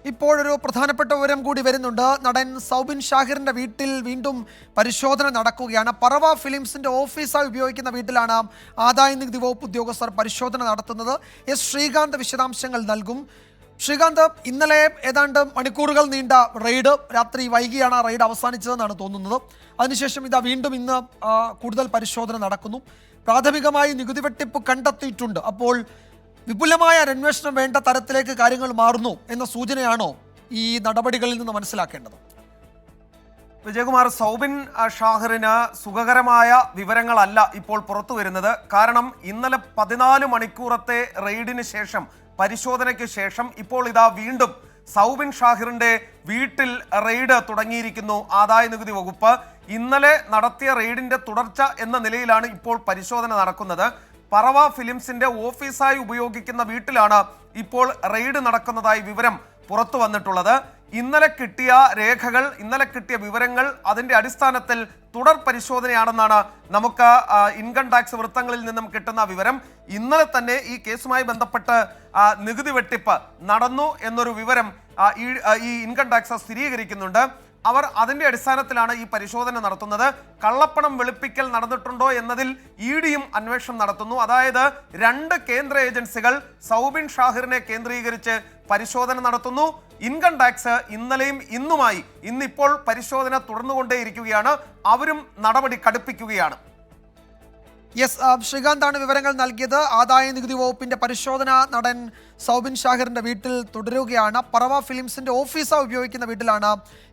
ഇപ്പോഴൊരു പ്രധാനപ്പെട്ട വിവരം കൂടി വരുന്നുണ്ട്. നടൻ സൗബിൻ ഷാഹിറിന്റെ വീട്ടിൽ വീണ്ടും പരിശോധന നടക്കുകയാണ്. പറവ ഫിലിംസിന്റെ ഓഫീസായി ഉപയോഗിക്കുന്ന വീട്ടിലാണ് ആദായനികുതി വകുപ്പ് ഉദ്യോഗസ്ഥർ പരിശോധന നടത്തുന്നത്. എസ് ശ്രീകാന്ത് വിശദാംശങ്ങൾ നൽകും. ശ്രീകാന്ത്, ഇന്നലെ ഏതാണ്ട് മണിക്കൂറുകൾ നീണ്ട റെയ്ഡ്, രാത്രി വൈകിയാണ് റെയ്ഡ് അവസാനിച്ചതെന്നാണ് തോന്നുന്നത്. അതിനുശേഷം ഇതാ വീണ്ടും ഇന്ന് കൂടുതൽ പരിശോധന നടക്കുന്നു. പ്രാഥമികമായി നികുതി വെട്ടിപ്പ് കണ്ടെത്തിയിട്ടുണ്ട്. അപ്പോൾ വിപുലമായ അന്വേഷണം വേണ്ട തരത്തിലേക്ക് കാര്യങ്ങൾ മാറുന്നു എന്ന സൂചനയാണോ ഈ നടപടികളിൽ നിന്ന് മനസ്സിലാക്കേണ്ടത്? വിജയകുമാർ, സൗബിൻ ഷാഹിറിന് സുഖകരമായ വിവരങ്ങളല്ല ഇപ്പോൾ പുറത്തു വരുന്നത്. കാരണം ഇന്നലെ 14 മണിക്കൂറത്തെ റെയ്ഡിന് ശേഷം, പരിശോധനയ്ക്ക് ശേഷം ഇപ്പോൾ ഇതാ വീണ്ടും സൗബിൻ ഷാഹിറിന്റെ വീട്ടിൽ റെയ്ഡ് തുടങ്ങിയിരിക്കുന്നു ആദായ നികുതി വകുപ്പ്. ഇന്നലെ നടത്തിയ റെയ്ഡിന്റെ തുടർച്ച എന്ന നിലയിലാണ് ഇപ്പോൾ പരിശോധന നടക്കുന്നത്. പറവ ഫിലിംസിന്റെ ഓഫീസായി ഉപയോഗിക്കുന്ന വീട്ടിലാണ് ഇപ്പോൾ റെയ്ഡ് നടക്കുന്നതായി വിവരം പുറത്തു വന്നിട്ടുള്ളത്. ഇന്നലെ കിട്ടിയ രേഖകൾ, ഇന്നലെ കിട്ടിയ വിവരങ്ങൾ, അതിന്റെ അടിസ്ഥാനത്തിൽ തുടർ പരിശോധനയാണെന്നാണ് നമുക്ക് ഇൻകം ടാക്സ് വൃത്തങ്ങളിൽ നിന്നും കിട്ടുന്ന വിവരം. ഇന്നലെ തന്നെ ഈ കേസുമായി ബന്ധപ്പെട്ട് നികുതി വെട്ടിപ്പ് നടന്നു എന്നൊരു വിവരം ഈ ഇൻകം ടാക്സ് സ്ഥിരീകരിക്കുന്നുണ്ട്. അവർ അതിന്റെ അടിസ്ഥാനത്തിലാണ് ഈ പരിശോധന നടത്തുന്നത്. കള്ളപ്പണം വെളുപ്പിക്കൽ നടന്നിട്ടുണ്ടോ എന്നതിൽ ഇഡിയും അന്വേഷണം നടത്തുന്നു. അതായത് 2 കേന്ദ്ര ഏജൻസികൾ സൗബിൻ ഷാഹിറിനെ കേന്ദ്രീകരിച്ച് പരിശോധന നടത്തുന്നു. ഇൻകം ടാക്സ് ഇന്നലെയും ഇന്നുമായി ഇന്നിപ്പോൾ പരിശോധന തുടർന്നുകൊണ്ടേയിരിക്കുകയാണ്. അവരും നടപടി കടുപ്പിക്കുകയാണ്. യെസ്, ശ്രീകാന്താണ് വിവരങ്ങൾ നൽകിയത്. ആദായ നികുതി വകുപ്പിന്റെ പരിശോധന നടൻ സൗബിൻ ഷാഹിറിന്റെ വീട്ടിൽ തുടരുകയാണ്. പറവ ഫിലിംസിന്റെ ഓഫീസായി ഉപയോഗിക്കുന്ന വീട്ടിലാണ്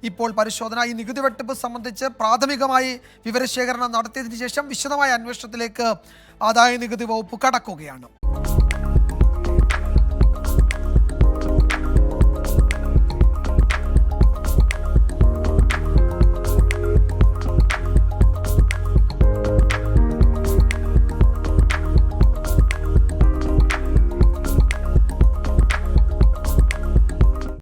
ഇപ്പോൾ പരിശോധന. ഈ നികുതി വെട്ടിപ്പ് സംബന്ധിച്ച് പ്രാഥമികമായി വിവരശേഖരണം നടത്തിയതിനു ശേഷം വിശദമായ അന്വേഷണത്തിലേക്ക് ആദായ നികുതി വകുപ്പ് കടക്കുകയാണ്.